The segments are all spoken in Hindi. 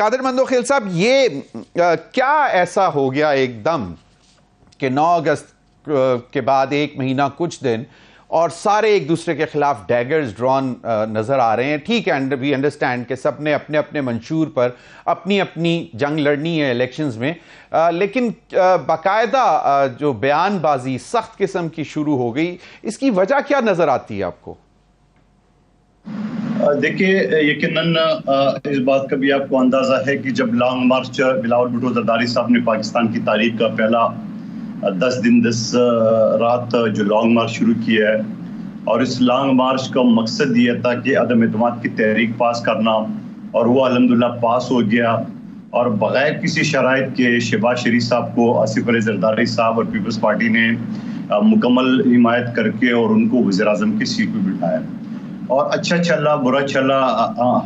कादिर मंदोखेल साहब, ये क्या ऐसा हो गया एकदम कि 9 अगस्त के बाद एक महीना कुछ दिन और सारे एक दूसरे के खिलाफ डैगर्स ड्रॉन नजर आ रहे हैं? ठीक है, वी अंडरस्टैंड कि सब ने अपने अपने मंशूर पर अपनी अपनी जंग लड़नी है इलेक्शंस में, लेकिन बाकायदा जो बयानबाजी सख्त किस्म की शुरू हो गई, इसकी वजह क्या नजर आती है आपको? देखिए, यकीनन इस बात का भी आपको अंदाजा है कि जब लॉन्ग मार्च बिलावल भुट्टो जरदारी साहब ने पाकिस्तान की तारीख का पहला 10 दिन 10 रात जो लॉन्ग मार्च शुरू किया है, और इस लॉन्ग मार्च का मकसद ये था कि अदम एतमाद की तहरीक पास करना, और वो अल्हम्दुलिल्लाह पास हो गया। और बगैर किसी शराइत के शहबाज शरीफ साहब को आसिफ अली जरदारी साहब और पीपल्स पार्टी ने मुकम्मल हिमायत करके और उनको वज़ीर-ए-आज़म की सीट पर बिठाया। और अच्छा चला बुरा चला,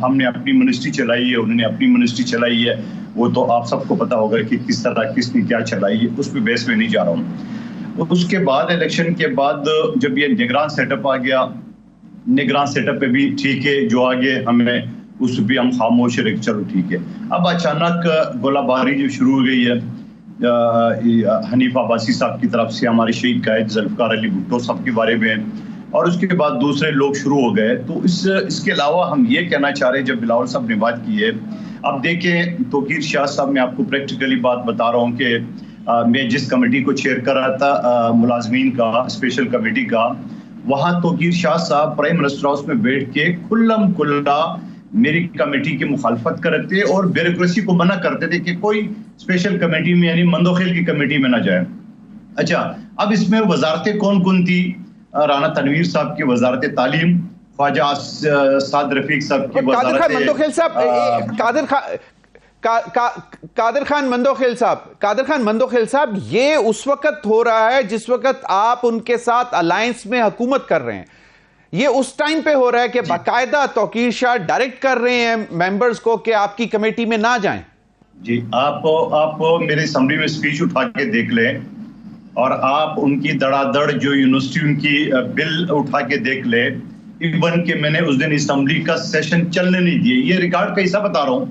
हमने अपनी मिनिस्ट्री चलाई है, उन्होंने अपनी मिनिस्ट्री चलाई है। वो तो आप सबको पता होगा कि किस तरह किसने क्या चलाई है, उस पर बेस में नहीं जा रहा हूँ। उसके बाद इलेक्शन के बाद जब ये निगरान सेटअप आ गया, निगरान सेटअप पे भी ठीक है, जो आगे हमें उस पर हम खामोश रहे, चलो ठीक है। अब अचानक गोलाबारी जो शुरू हो गई है हनीफ अब्बासी साहब की तरफ से हमारे शहीद कायद जुल्फ़िकार अली भुट्टो साहब के बारे में, और उसके बाद दूसरे लोग शुरू हो गए। तो इसके अलावा हम ये कहना चाह रहे हैं, जब बिलावल साहब ने बात की है, अब देखें तौकीर शाह साहब, मैं आपको प्रैक्टिकली बात बता रहा हूँ कि मैं जिस कमेटी को चेयर कर रहा था मुलाजमीन का, स्पेशल कमेटी का, वहाँ तौकीर शाह साहब प्राइम मिनिस्टर हाउस में बैठ के खुल्लम खुल्ला मेरी कमेटी की मुखालफत करते थे और ब्यूरोक्रेसी को मना करते थे कि कोई स्पेशल कमेटी में यानी मंदोखेल की कमेटी में ना जाए। अच्छा, अब इसमें वजारतें कौन कौन थी? राना तनवीर साहब की वजारत तालीम, ख्वाजा साद रफीक साहब की कादिर खान मंदोखेल साहब, कादिर खान मंदोखेल साहब, ये उस वक्त हो रहा है जिस वक्त आप उनके साथ अलायंस में हुकूमत कर रहे हैं। ये उस टाइम पे हो रहा है कि बाकायदा तौकीर शाह डायरेक्ट कर रहे हैं मेंबर्स को कि आपकी कमेटी में ना जाएं। जी, आप मेरे असम्बली में स्पीच उठा के देख लें, और आप उनकी धड़ाधड़ जो यूनिवर्सिटी उनकी बिल उठा के देख ले। इवन के मैंने उस दिन असम्बली का सेशन चलने नहीं दिए, ये रिकॉर्ड कैसा बता रहा हूँ।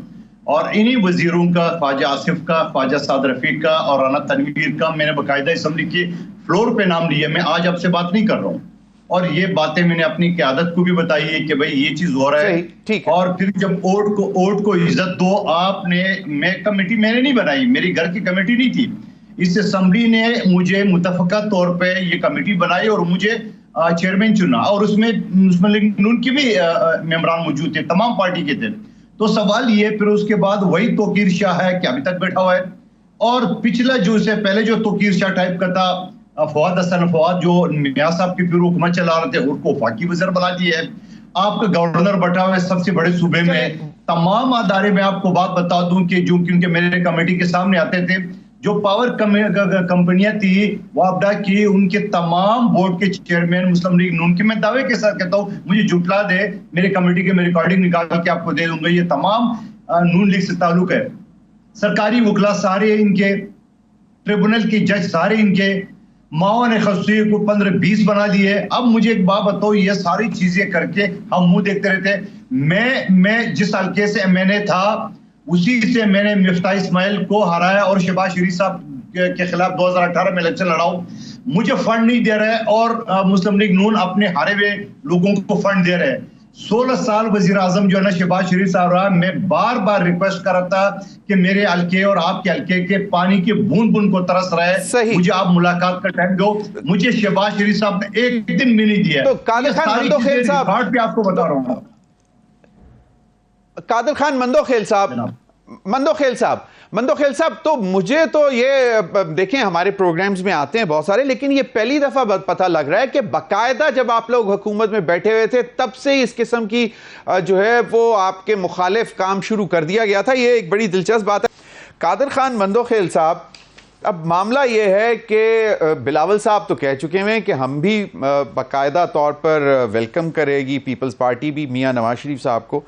और इन्हीं वजीरों का, ख्वाजा आसिफ का, ख्वाजा साद रफीक का और राना तनवीर का मैंने बाकायदा असम्बली के फ्लोर पे नाम लिया। मैं आज आपसे बात नहीं कर रहा हूँ, और ये बातें मैंने अपनी क़यादत को भी बताई है कि भाई ये चीज हो रहा है। और फिर जब ओट को इज्जत दो, आपने, मैं कमेटी मैंने नहीं बनाई, मेरी घर की कमेटी नहीं थी, इस असेंबली ने मुझे मुतफ़क़ा तौर पे ये कमेटी बनाई और मुझे चेयरमैन चुना, और उसमें मुस्लिम लीग नून के भी मेंबरान मौजूद थे, तमाम पार्टी के थे। तो सवाल ये, फिर उसके बाद वही तौकीर शाह है कि अभी तक बैठा हुआ है, और पिछला जो से पहले जो तौकीर शाह टाइप का था फवाद हसन फवाद, जो मियां साहब की फिर हुकूमत चला रहे थे, उनको वफाकी वज़ीर बना दिया है। आपका गवर्नर बैठा हुआ है सबसे बड़े सूबे में। तमाम अदारे में आपको बात बता दूं कि जो क्योंकि मेरे कमेटी के सामने आते थे, जो पावर कंपनियां थी वापडा की, उनके तमाम बोर्ड के चेयरमैन मुस्लिम लीग नून के, मैं दावे के साथ कहता हूँ, मुझे जुटला दे मेरे कमेटी के, मैं रिकॉर्डिंग निकाल के आपको दे दूंगा, ये तमाम नून लीग से ताल्लुक है। सरकारी वकला सारे इनके, ट्रिब्यूनल के जज सारे इनके, माओ ने खसूसी को 15-20 बना दिए। अब मुझे एक बात बताओ, ये सारी चीजें करके हम मुंह देखते रहते। मैं जिस हल्के से मैंने था उसी से मैंने मिफ्ता इस्माइल को हराया और शहबाज शरीफ साहब के खिलाफ 2018 में इलेक्शन लड़ाऊं। मुझे फंड नहीं दे रहे, और मुस्लिम लीग नून अपने हारे हुए लोगों को फंड दे रहे हैं। 16 साल वजीर आजम जो है ना शहबाज शरीफ साहब रहा, मैं बार बार रिक्वेस्ट कर रहा था कि मेरे हल्के और आपके हल्के के पानी की बूंद बूंद को तरस रहा है, मुझे आप मुलाकात का टाइम दो। मुझे शहबाज शरीफ साहब ने एक दिन भी नहीं दिया। तो कादिर खान मंदोखेल साहब, आपको बता रहा हूँ, कादिर खान मंदोखेल साहब, तो मुझे तो ये देखें, हमारे प्रोग्राम्स में आते हैं बहुत सारे, लेकिन ये पहली दफा पता लग रहा है कि बाकायदा जब आप लोग हुकूमत में बैठे हुए थे तब से इस किस्म की जो है वो आपके मुखालिफ काम शुरू कर दिया गया था। ये एक बड़ी दिलचस्प बात है। कादिर खान मंदोखेल साहब, अब मामला ये है कि बिलावल साहब तो कह चुके हैं कि हम भी बाकायदा तौर पर वेलकम करेगी पीपल्स पार्टी भी मियां नवाज शरीफ साहब को,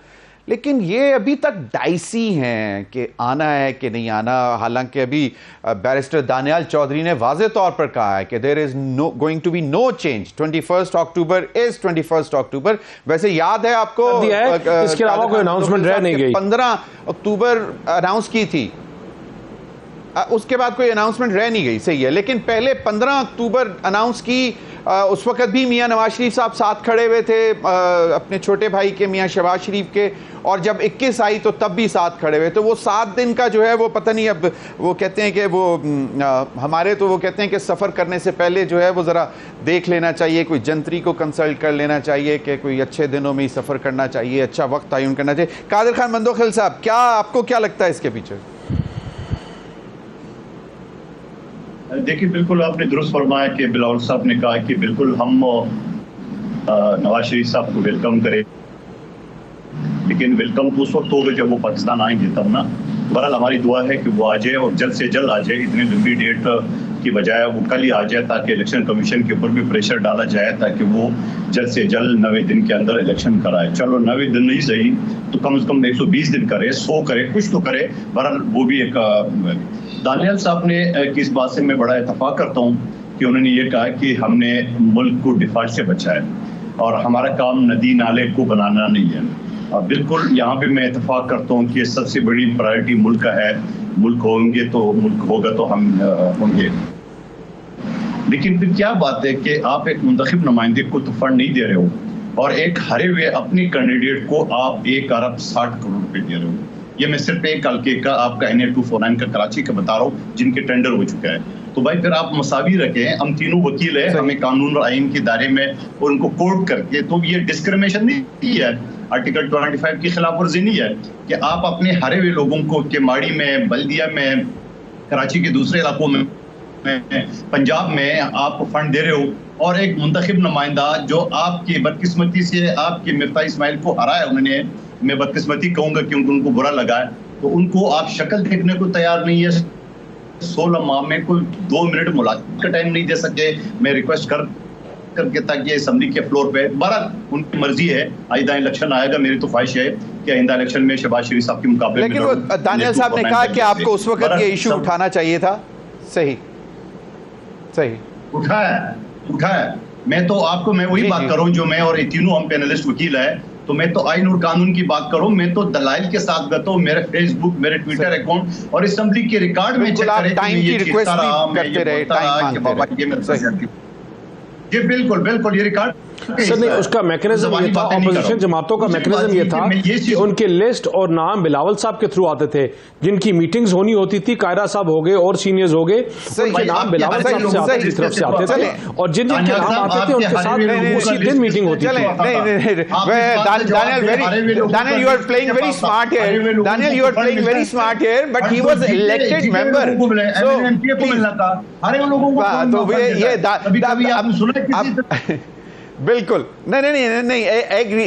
लेकिन ये अभी तक डाइसी हैं कि आना है कि नहीं आना। हालांकि अभी बैरिस्टर दानियाल चौधरी ने वाज़े तौर पर कहा है कि there is no going to be no change, 21 October is 21 October. वैसे याद है आपको इसके अलावा कोई अनाउंसमेंट रह नहीं गई, 15 अक्टूबर अनाउंस की थी, उसके बाद कोई अनाउंसमेंट रह नहीं गई, सही है। लेकिन पहले 15 अक्टूबर अनाउंस की, उस वक्त भी मियां नवाज शरीफ साहब साथ खड़े हुए थे अपने छोटे भाई के मियां शहबाज शरीफ के, और जब 21 आई तो तब भी साथ खड़े हुए। तो वो 7 दिन का जो है वो पता नहीं, अब वो कहते हैं कि वो हमारे तो वो कहते हैं कि सफ़र करने से पहले जो है वो ज़रा देख लेना चाहिए, कोई जंत्री को कंसल्ट कर लेना चाहिए कि कोई अच्छे दिनों में ही सफ़र करना चाहिए, अच्छा वक्त तयन करना चाहिए। कादिर खान मंदोखिल साहब, क्या आपको क्या लगता है इसके पीछे? देखिए, बिल्कुल आपने दुरुस्त फरमाया कि बिलावल साहब ने कहा कि बिल्कुल हम नवाज शरीफ साहब को वेलकम करें, लेकिन वेलकम तो उस वक्त होगा जब वो पाकिस्तान आएंगे तब ना। बहरहाल हमारी दुआ है कि वो आ जाए और जल्द से जल्द आ जाए, इतनी लंबी डेट की बजाय वो कल ही आ जाए, ताकि इलेक्शन कमीशन के ऊपर भी प्रेशर डाला जाए ताकि वो जल्द से जल्द 90 दिन के अंदर इलेक्शन कराए। चलो 90 दिन नहीं सही तो कम से कम 120 दिन करे, 100 करे, कुछ तो करे। बहरहाल वो भी एक दानियाल साहब ने कि इस बात से मैं बड़ा इत्तेफाक करता हूँ कि उन्होंने ये कहा कि हमने मुल्क को डिफॉल्ट से बचाया और हमारा काम नदी नाले को बनाना नहीं है। बिल्कुल यहाँ पे मैं इत्तेफाक करता हूँ कि सबसे बड़ी प्रायोरिटी मुल्क का है। मुल्क होगा तो हम होंगे। लेकिन फिर क्या बात है कि आप एक मुंतखब नुमाइंदे को तो फंड नहीं दे रहे हो और एक हरे हुए अपनी कैंडिडेट को आप 1 अरब 60 करोड़ रुपए दे रहे हो। ये मैं सिर्फ एक हल्के का आपका NA249 का कराची का बता रहा हूँ जिनके टेंडर हो चुका है। तो भाई फिर आप मसावी रखें, हम तीनों वकील हैं, हमें कानून और आइन के दायरे में और उनको कोर्ट करके, तो ये डिस्क्रिमिनेशन नहीं है, आर्टिकल 25 की खिलाफ वर्जी नहीं है कि आप अपने हरे हुए लोगों को के माड़ी में, बल्दिया में, कराची के दूसरे इलाकों में, पंजाब में आप फंड दे रहे हो और एक मुंतखब नुमाइंदा जो आपकी बदकिस्मती से आपके मिफ्ता इस्माइल को हराया उन्होंने, मैं बदकिस्मती कहूंगा क्योंकि उनको बुरा लगा है, तो उनको आप शक्ल देखने को तैयार नहीं है। 16 माह में कोई 2 मिनट मुलाकात का टाइम नहीं दे सके। मैं रिक्वेस्ट करके ताकि असेंबली के फ्लोर पे, बहरहाल उनकी मर्जी है, आइंदा इलेक्शन आएगा, मेरी तो ख्वाहिश है कि आइंदा इलेक्शन में शहबाज शरीफ साहब के मुकाबले में। लेकिन वो दानियाल साहब ने कहा कि आपको उस वक्त ये इशू उठाना चाहिए था। सही उठाया। मैं तो आपको मैं वही बात करूं जो मैं और तीनों हम पैनलिस्ट वकील है, तो मैं तो आइन और कानून की बात करूं, मैं तो दलाइल के साथ बताऊं, मेरे फेसबुक, मेरे ट्विटर अकाउंट और असेंबली के रिकॉर्ड में चेक करें। टाइम की रिक्वेस्ट करते रहे, टाइम मांगते रहे। जी बिल्कुल ये रिकॉर्ड सर नहीं, उसका मैकेनिज्म ये था, ऑपोजिशन जमातों का मैकेनिज्म ये था कि उनके लिस्ट और नाम बिलावल साहब के थ्रू आते थे, जिनकी मीटिंग्स होनी होती थी, कायरा साहब हो गए और सीनियर्स हो गए, उनके नाम बिलावल साहब से आते थे, तरफ से आते थे, और जिन जिनके नाम आते थे उनके साथ उसी दिन मीटिंग होती थी। Daniel, you are playing very smart here. Daniel, you are playing very smart here, but he was elected member. So, ये बिल्कुल नहीं, एग्री